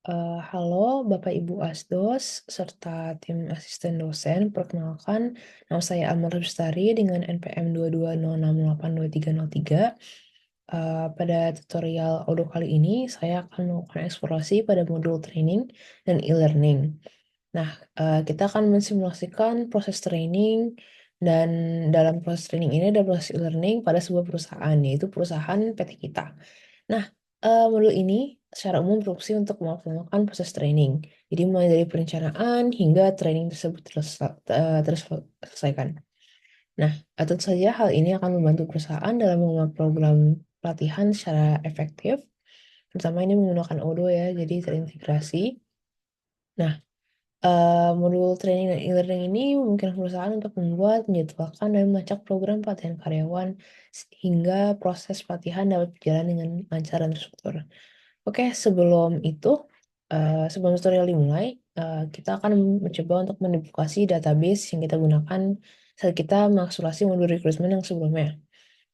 Halo Bapak Ibu Asdos, serta tim asisten dosen. Perkenalkan, nama saya Amal Lestari dengan NPM 2206882303. Pada tutorial audio kali ini, saya akan melakukan eksplorasi pada modul training dan e-learning. Nah, kita akan mensimulasikan proses training dan dalam proses training ini ada proses e-learning pada sebuah perusahaan, yaitu perusahaan PT kita. Nah, modul ini secara umum berfungsi untuk melaksanakan proses training. Jadi mulai dari perencanaan hingga training tersebut terselesaikan. Nah, tentu saja hal ini akan membantu perusahaan dalam mengelola program pelatihan secara efektif. Terutama ini menggunakan Odoo ya, jadi terintegrasi. Nah, modul training dan e-learning ini memungkinkan perusahaan untuk membuat, menjadwalkan, dan melacak program pelatihan karyawan sehingga proses pelatihan dapat berjalan dengan lancar dan terstruktur. Oke, sebelum tutorial dimulai, kita akan mencoba untuk menduplikasi database yang kita gunakan saat kita mengakselerasi modul rekrutmen yang sebelumnya.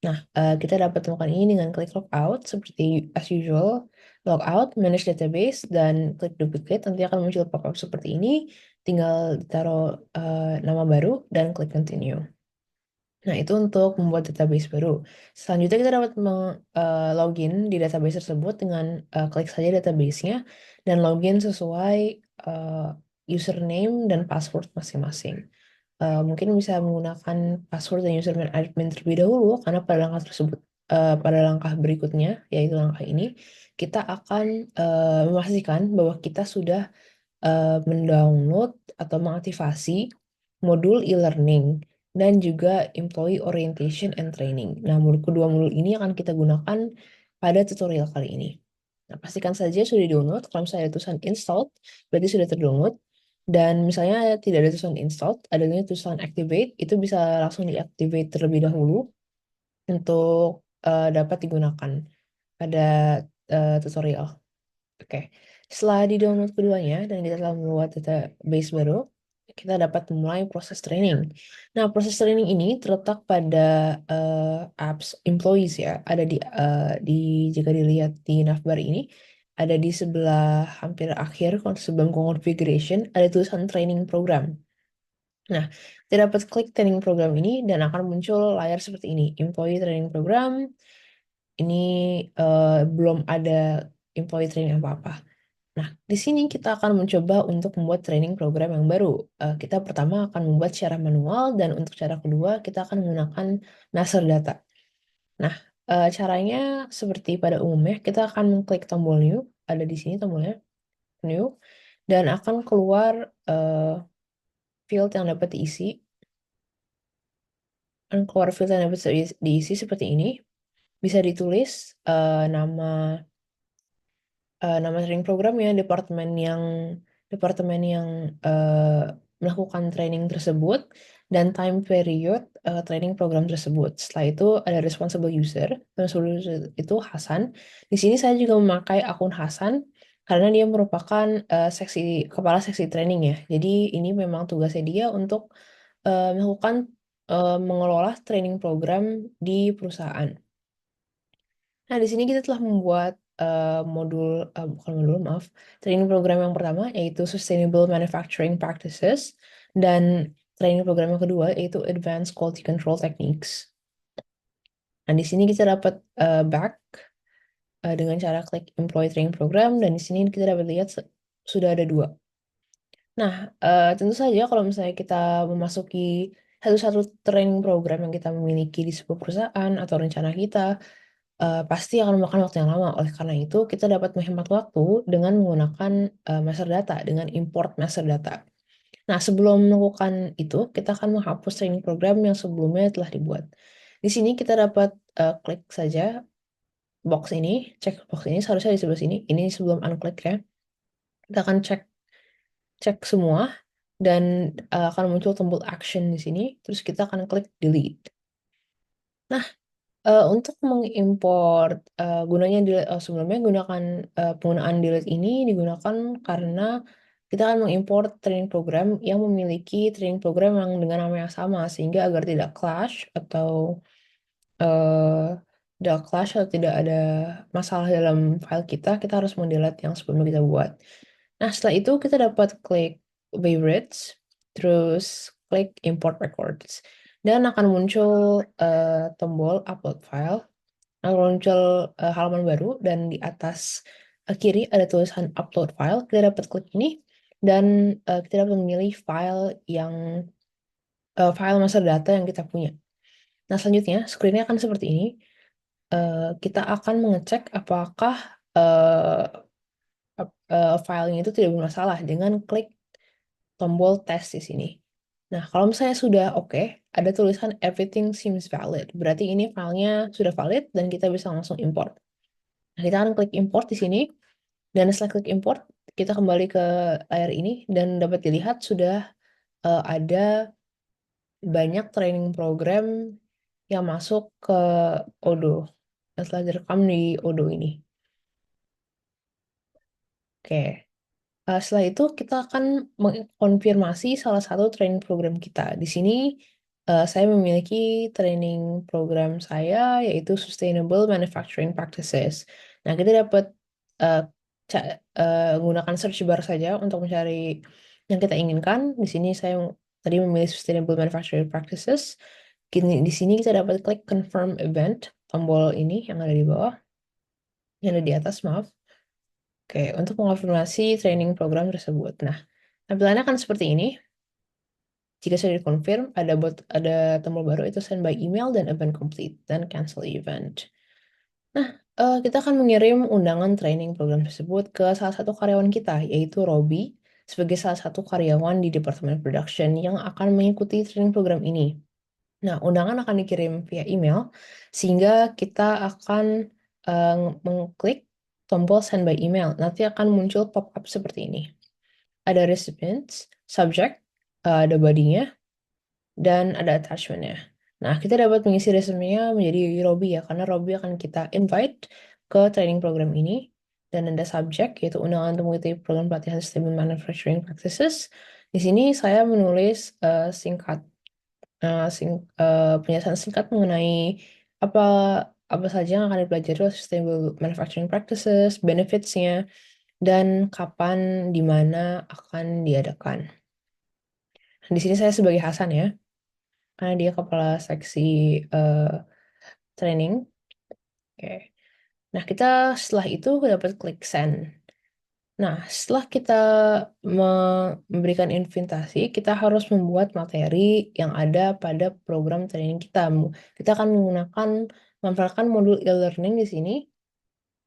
Nah, kita dapat melakukan ini dengan klik logout seperti as usual, logout, manage database, dan klik duplicate. Nanti akan muncul pop-up seperti ini. Tinggal taruh nama baru dan klik continue. Nah, itu untuk membuat database baru. Selanjutnya kita dapat login di database tersebut dengan klik saja database-nya dan login sesuai username dan password masing-masing. Mungkin bisa menggunakan password dan username admin terlebih dahulu karena pada langkah berikutnya, yaitu langkah ini, kita akan memastikan bahwa kita sudah mendownload atau mengaktifasi modul e-learning dan juga employee orientation and training. Nah, kedua modul ini akan kita gunakan pada tutorial kali ini. Nah, pastikan saja sudah di-download. Kalau misalnya ada tulisan installed, berarti sudah terdownload. Dan misalnya tidak ada tulisan installed, adanya tulisan activate, itu bisa langsung di-activate terlebih dahulu untuk dapat digunakan pada tutorial. Oke, setelah di-download keduanya dan kita telah membuat database baru, kita dapat memulai proses training. Nah, proses training ini terletak pada apps employees ya, ada di jika dilihat di navbar ini, ada di sebelah hampir akhir sebelum configuration ada tulisan training program. Nah, kita dapat klik training program ini dan akan muncul layar seperti ini, employee training program. Ini belum ada employee training apa-apa. Nah, di sini kita akan mencoba untuk membuat training program yang baru. Kita pertama akan membuat secara manual dan untuk cara kedua kita akan menggunakan master data. Nah, caranya seperti pada umumnya, kita akan mengklik tombol new, ada di sini tombolnya, new, dan akan keluar field yang dapat diisi. Akan keluar field yang dapat diisi seperti ini. Bisa ditulis nama training program ya, departemen yang melakukan training tersebut dan time period training program tersebut. Setelah itu ada responsible user. Responsible user itu Hasan. Di sini saya juga memakai akun Hasan karena dia merupakan kepala seksi training ya. Jadi ini memang tugasnya dia untuk melakukan mengelola training program di perusahaan. Nah, di sini kita telah membuat bukan modul, maaf, training program yang pertama yaitu Sustainable Manufacturing Practices dan training program yang kedua yaitu Advanced Quality Control Techniques. Nah, di sini kita dapat back dengan cara klik Employee Training Program dan di sini kita dapat lihat sudah ada dua. Nah, tentu saja kalau misalnya kita memasuki satu-satu training program yang kita miliki di sebuah perusahaan atau rencana kita, pasti akan memakan waktu yang lama. Oleh karena itu, kita dapat menghemat waktu dengan menggunakan master data, dengan import master data. Nah, sebelum melakukan itu, kita akan menghapus training program yang sebelumnya telah dibuat. Di sini kita dapat klik saja box ini, cek box ini, seharusnya di sebelah sini. Ini sebelum unklik ya. Kita akan cek semua dan akan muncul tombol action di sini. Terus kita akan klik delete. Nah, untuk mengimport gunanya sebelumnya penggunaan delete ini digunakan karena kita akan mengimport training program yang memiliki training program yang dengan nama yang sama sehingga agar tidak clash atau tidak clash atau tidak ada masalah dalam file kita, kita harus mendelete yang sebelumnya kita buat. Nah, setelah itu kita dapat klik favorites, terus klik import records. Dan akan muncul tombol upload file, akan muncul halaman baru, dan di atas kiri ada tulisan upload file. Kita dapat klik ini, dan kita dapat memilih file master data yang kita punya. Nah, selanjutnya screen-nya akan seperti ini. Kita akan mengecek apakah filenya itu tidak bermasalah dengan klik tombol tes di sini. Nah, kalau misalnya sudah oke, ada tulisan everything seems valid. Berarti ini filenya sudah valid dan kita bisa langsung import. Nah, kita akan klik import di sini. Dan setelah klik import, kita kembali ke layar ini dan dapat dilihat sudah ada banyak training program yang masuk ke Odoo. Setelah direkam di Odoo ini. Oke. Setelah itu kita akan mengkonfirmasi salah satu training program kita. Di sini saya memiliki training program saya yaitu Sustainable Manufacturing Practices. Nah, kita dapat uh, gunakan search bar saja untuk mencari yang kita inginkan. Di sini saya tadi memilih Sustainable Manufacturing Practices. Di sini kita dapat klik Confirm Event, tombol ini yang ada di bawah, yang ada di atas, maaf. Oke, untuk mengonfirmasi training program tersebut. Nah, tampilannya akan seperti ini. Jika sudah dikonfirm, ada tombol baru itu send by email dan event complete dan cancel event. Nah, kita akan mengirim undangan training program tersebut ke salah satu karyawan kita, yaitu Robby, sebagai salah satu karyawan di Departemen Production yang akan mengikuti training program ini. Nah, undangan akan dikirim via email, sehingga kita akan eh, mengklik tombol send by email. Nanti akan muncul pop-up seperti ini. Ada recipients, subject, ada body-nya, dan ada attachment-nya. Nah, kita dapat mengisi resume-nya menjadi Robby ya, karena Robby akan kita invite ke training program ini. Dan ada subject, yaitu undangan untuk mengikuti program pelatihan Sustainable Manufacturing Practices. Di sini saya menulis penjelasan singkat mengenai apa apa saja yang akan dipelajari oleh Sustainable Manufacturing Practices, benefits-nya, dan kapan, di mana akan diadakan. Di sini saya sebagai Hasan ya, karena dia kepala seksi eh, training. Oke. Nah, kita setelah itu dapat klik send. Nah, setelah kita memberikan invitasi, kita harus membuat materi yang ada pada program training kita. Kita akan memanfaatkan modul e-learning di sini,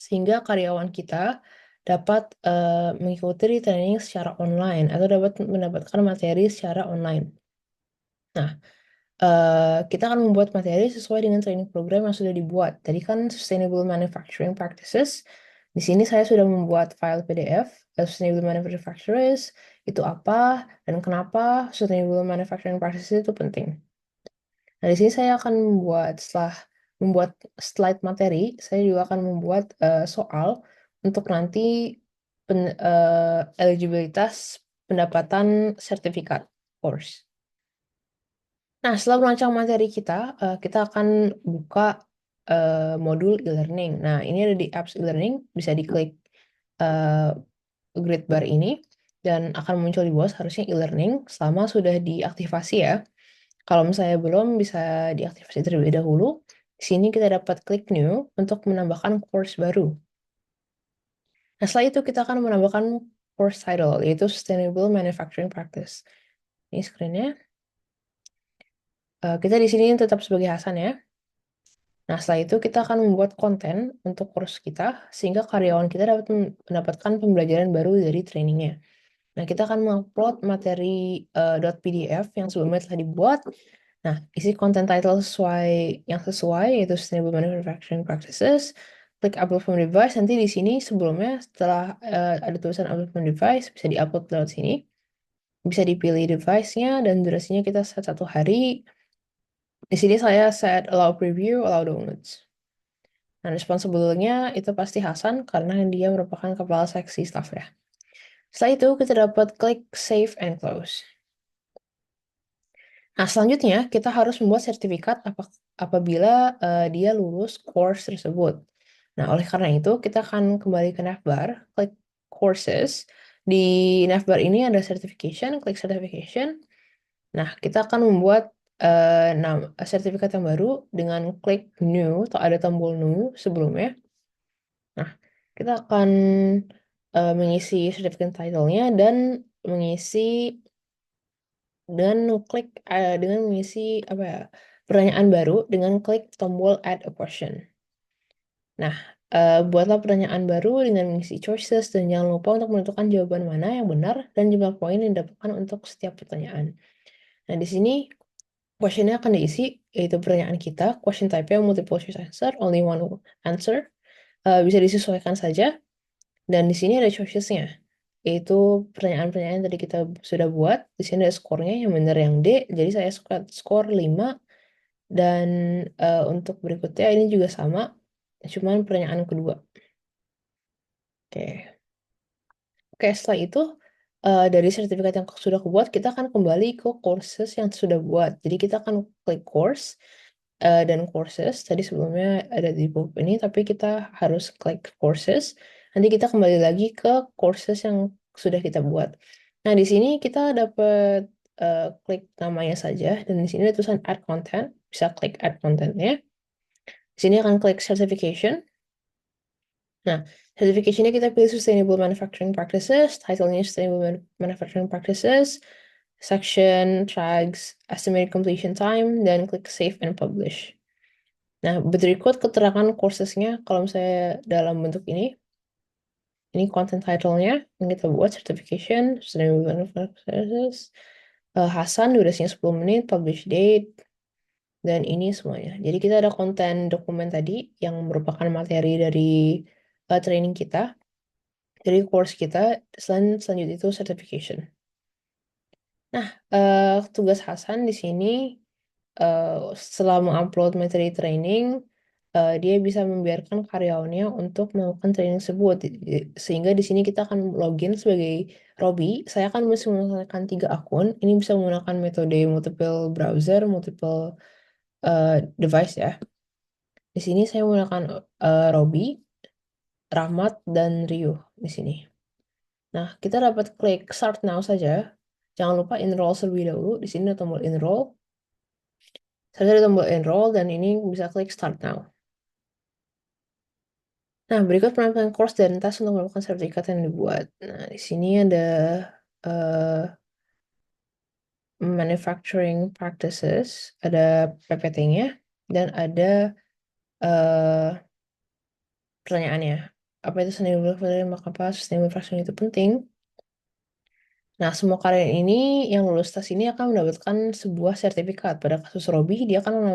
sehingga karyawan kita dapat mengikuti training secara online atau dapat mendapatkan materi secara online. Nah, kita akan membuat materi sesuai dengan training program yang sudah dibuat. Tadi kan Sustainable Manufacturing Practices. Di sini saya sudah membuat file PDF. Sustainable Manufacturing Practices itu apa dan kenapa Sustainable Manufacturing Practices itu penting. Nah, di sini saya akan setelah membuat slide materi, saya juga akan membuat soal untuk nanti eligibilitas pendapatan sertifikat course. Nah, setelah merancang materi kita, kita akan buka modul e-learning. Nah, ini ada di apps e-learning, bisa diklik uh, grid bar ini, dan akan muncul di bawah harusnya e-learning selama sudah diaktifasi ya. Kalau misalnya belum, bisa diaktifasi terlebih dahulu. Di sini kita dapat klik new untuk menambahkan course baru. Nah, setelah itu kita akan menambahkan course title, yaitu Sustainable Manufacturing Practice. Ini screen-nya. Kita di sini tetap sebagai Hasan ya. Nah, setelah itu kita akan membuat konten untuk kurs kita, sehingga karyawan kita dapat mendapatkan pembelajaran baru dari trainingnya. Nah, kita akan mengupload materi .pdf yang sebelumnya telah dibuat. Nah, isi konten title yang sesuai, yaitu Sustainable Manufacturing Practices. Klik upload from device. Nanti di sini sebelumnya, setelah ada tulisan upload from device, bisa diupload lewat sini. Bisa dipilih device-nya, dan durasinya kita set 1 hari. Di sini saya set allow preview, allow downloads. Nah, responsible-nya itu pasti Hasan karena dia merupakan kepala seksi staff ya. Setelah itu kita dapat klik save and close. Nah, selanjutnya kita harus membuat sertifikat apabila dia lulus course tersebut. Nah, oleh karena itu kita akan kembali ke navbar, klik courses. Di navbar ini ada certification, klik certification. Nah, kita akan membuat sertifikat yang baru dengan klik new atau ada tombol new sebelumnya. Nah, kita akan mengisi sertifikat title-nya dan mengisi dengan mengisi apa ya, pertanyaan baru dengan klik tombol add a question. Nah, buatlah pertanyaan baru dengan mengisi choices dan jangan lupa untuk menentukan jawaban mana yang benar dan jumlah poin yang didapatkan untuk setiap pertanyaan. Nah, di sini questionnya akan diisi, yaitu pertanyaan kita, question type-nya multiple choice answer, only one answer. Bisa disesuaikan saja. Dan di sini ada choices-nya, yaitu pertanyaan-pertanyaan yang tadi kita sudah buat. Di sini ada skornya, yang benar yang D, jadi saya suka skor 5. Dan untuk berikutnya ini juga sama, cuman pertanyaan kedua. Oke. Oke, setelah itu dari sertifikat yang sudah aku buat, kita akan kembali ke courses yang sudah buat. Jadi kita akan klik course dan courses. Tadi sebelumnya ada di pop ini, tapi kita harus klik courses. Nanti kita kembali lagi ke courses yang sudah kita buat. Nah, di sini kita dapat klik namanya saja, dan di sini ada tulisan add content. Bisa klik add content-nya. Di sini akan klik certification. Nah, certification-nya kita pilih Sustainable Manufacturing Practices, title-nya Sustainable Manufacturing Practices, section, tags, estimated completion time, dan klik Save and Publish. Nah, berikut keterangan courses-nya kalau misalnya dalam bentuk ini content title-nya yang kita buat, certification, Sustainable Manufacturing Practices, Hasan, durasinya 10 menit, publish date, dan ini semuanya. Jadi kita ada konten dokumen tadi yang merupakan materi dari training kita. Dari course kita, selanjutnya itu certification. Nah, tugas Hasan di sini setelah mengupload materi training, dia bisa membiarkan karyawannya untuk melakukan training tersebut. Sehingga di sini kita akan login sebagai Robby. Saya akan mesti menggunakan 3 akun. Ini bisa menggunakan metode multiple browser, multiple device ya. Di sini saya menggunakan Robby, Rahmat, dan Rio di sini. Nah, kita dapat klik Start Now saja. Jangan lupa enroll terlebih dahulu. Di sini ada tombol enroll. Saya ada tombol enroll dan ini bisa klik Start Now. Nah, berikut penampilan course dan tes untuk melakukan sertifikat yang dibuat. Nah, di sini ada uh, manufacturing practices, ada PPT-nya, dan ada uh, pertanyaannya. Apa itu sustainable manufacturing? Maka apa sustainable manufacturing itu penting? Nah, semua karyawan ini yang lulus tes ini akan mendapatkan sebuah sertifikat. Pada kasus Robi, dia akan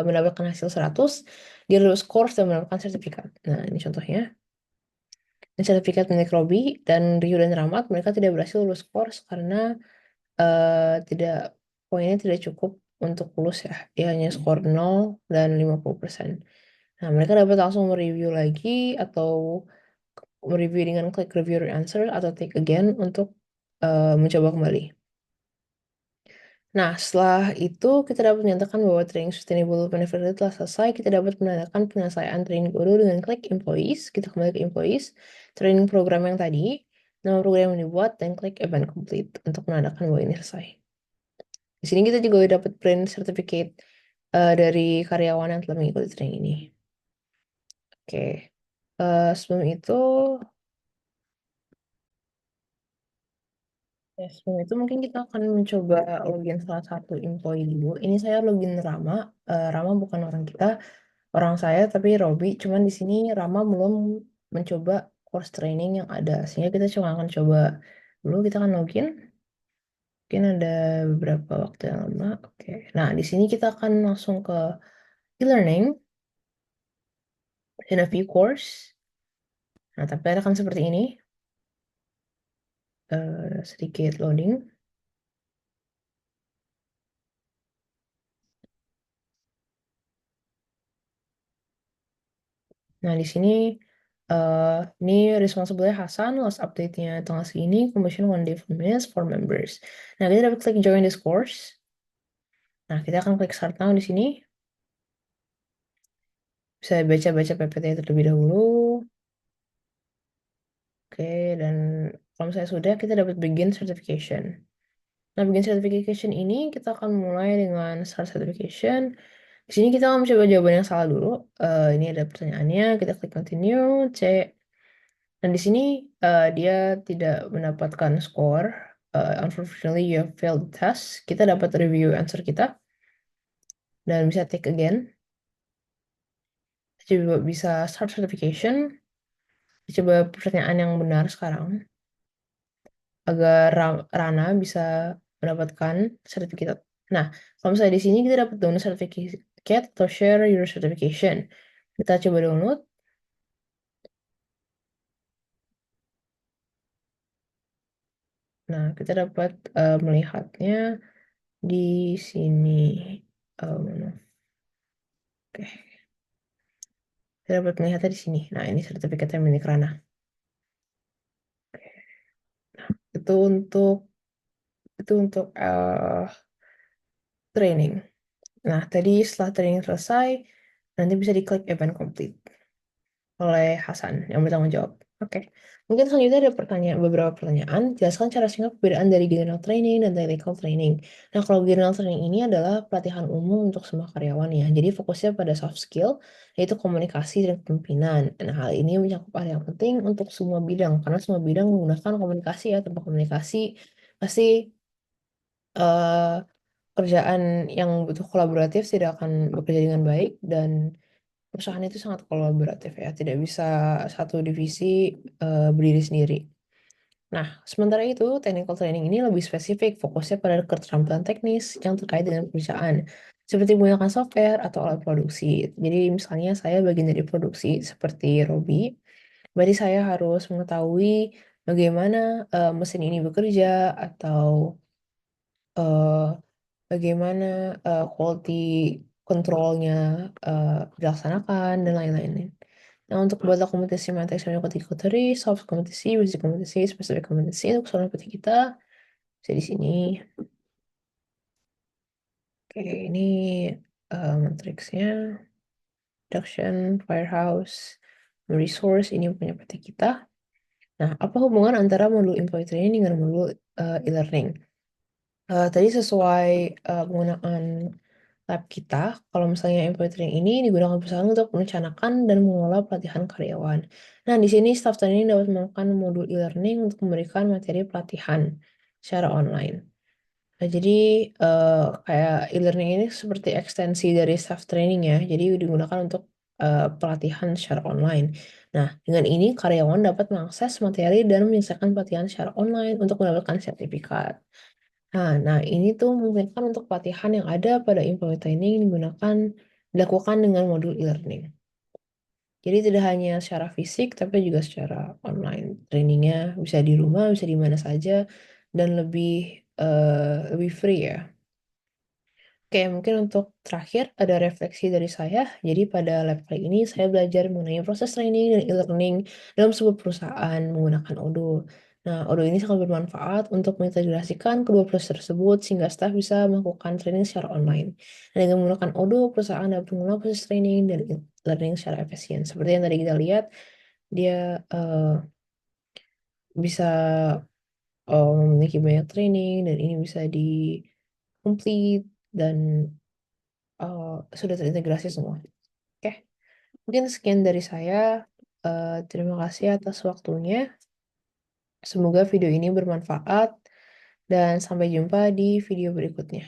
mendapatkan hasil 100, dia lulus course dan mendapatkan sertifikat. Nah, ini contohnya. Ini sertifikat milik Robi dan Ryu dan Rahmat, mereka tidak berhasil lulus course karena tidak poinnya tidak cukup untuk lulus ya. Dia hanya skor 0 dan 50%. Nah, mereka dapat langsung mereview lagi atau mereview dengan klik review your answer atau take again untuk mencoba kembali. Nah, setelah itu kita dapat menyatakan bahwa training Sustainable Manufacturing telah selesai. Kita dapat menandakan penyelesaian training guru dengan klik Employees. Kita kembali ke Employees, training program yang tadi, nama program yang dibuat, dan klik Event Complete untuk menandakan bahwa ini selesai. Di sini kita juga dapat print certificate dari karyawan yang telah mengikuti training ini. Oke, sebelum itu Ya, sebelum itu mungkin kita akan mencoba login salah satu employee dulu. Ini saya login Rama. Rama bukan orang kita, orang saya, tapi Robi. Cuman di sini Rama belum mencoba course training yang ada. Sehingga kita cuma akan coba dulu. Kita akan login. Mungkin ada beberapa waktu yang lama. Oke. Nah, di sini kita akan langsung ke e-learning. In a view course. Nah, tapi akan seperti ini. Sedikit loading. Nah, di sini ini responsible Hasan, last update-nya tanggal segini, commission 1 day for minutes for members. Nah, kita dapat klik join this course. Nah, kita akan klik Start Now di sini. Bisa baca-baca PPT terlebih dahulu. Oke, dan kalau misalnya sudah, kita dapat Begin Certification. Nah, Begin Certification ini kita akan mulai dengan Start Certification. Di sini kita akan mencoba jawaban yang salah dulu. Ini ada pertanyaannya, kita klik Continue, C. Dan di sini dia tidak mendapatkan skor. Unfortunately, you have failed the test. Kita dapat review answer kita. Dan bisa take again. Kita juga bisa Start Certification. Coba pertanyaan yang benar sekarang. Agar Rana bisa mendapatkan sertifikat. Nah, kalau misalnya di sini kita dapat download sertifikat atau share your certification. Kita coba download. Nah, kita dapat melihatnya di sini. Mana? Oke, kita dapat melihatnya di sini. Nah, ini sertifikatnya milik Rana. Itu untuk training. Nah, tadi setelah training selesai, nanti bisa diklik event complete oleh Hasan yang bertanggung jawab. Oke. Mungkin selanjutnya ada beberapa pertanyaan. Jelaskan cara singkat perbedaan dari general training dan tactical training. Nah, kalau general training ini adalah pelatihan umum untuk semua karyawan ya. Jadi fokusnya pada soft skill, yaitu komunikasi dan kepemimpinan. Nah, hal ini mencakup area yang penting untuk semua bidang, karena semua bidang menggunakan komunikasi ya. Tanpa komunikasi, pasti eh, kerjaan yang butuh kolaboratif tidak akan bekerja dengan baik, dan perusahaan itu sangat kolaboratif ya, tidak bisa satu divisi berdiri sendiri. Nah, sementara itu, technical training ini lebih spesifik, fokusnya pada keterampilan teknis yang terkait dengan perusahaan, seperti menggunakan software atau alat produksi. Jadi, misalnya saya bagian dari produksi seperti Robi, berarti saya harus mengetahui bagaimana mesin ini bekerja, atau eh, bagaimana quality controlnya dilaksanakan, dan lain-lain. Nah, untuk buat kompetisi materi sebanyak kategori, soft kompetisi, basic kompetisi, spesifik kompetisi, untuk soal kompetisi kita, bisa di sini. Oke, ini matriksnya, production, firehouse, resource, ini punya PT kita. Nah, apa hubungan antara modul employee training dengan modul e-learning? Tadi sesuai penggunaan lab kita, kalau misalnya employee training ini digunakan perusahaan untuk merencanakan dan mengelola pelatihan karyawan. Nah, di sini staff training dapat melakukan modul e-learning untuk memberikan materi pelatihan secara online. Nah, jadi kayak e-learning ini seperti ekstensi dari staff training ya. Jadi digunakan untuk pelatihan secara online. Nah, dengan ini karyawan dapat mengakses materi dan menyelesaikan pelatihan secara online untuk mendapatkan sertifikat. Nah, ini tuh memungkinkan untuk pelatihan yang ada pada employee training dilakukan dengan modul e-learning. Jadi tidak hanya secara fisik, tapi juga secara online. Trainingnya bisa di rumah, bisa di mana saja, dan lebih free ya. Oke, mungkin untuk terakhir ada refleksi dari saya. Jadi pada lab kali ini saya belajar mengenai proses training dan e-learning dalam sebuah perusahaan menggunakan Odoo. Nah, Odoo ini sangat bermanfaat untuk mengintegrasikan kedua proses tersebut sehingga staf bisa melakukan training secara online. Dan dengan menggunakan Odoo, perusahaan dapat mengelola proses training dan e-learning secara efisien. Seperti yang tadi kita lihat, dia bisa memiliki banyak training dan ini bisa di complete dan sudah terintegrasi semua. Oke, mungkin sekian dari saya. Terima kasih atas waktunya. Semoga video ini bermanfaat dan sampai jumpa di video berikutnya.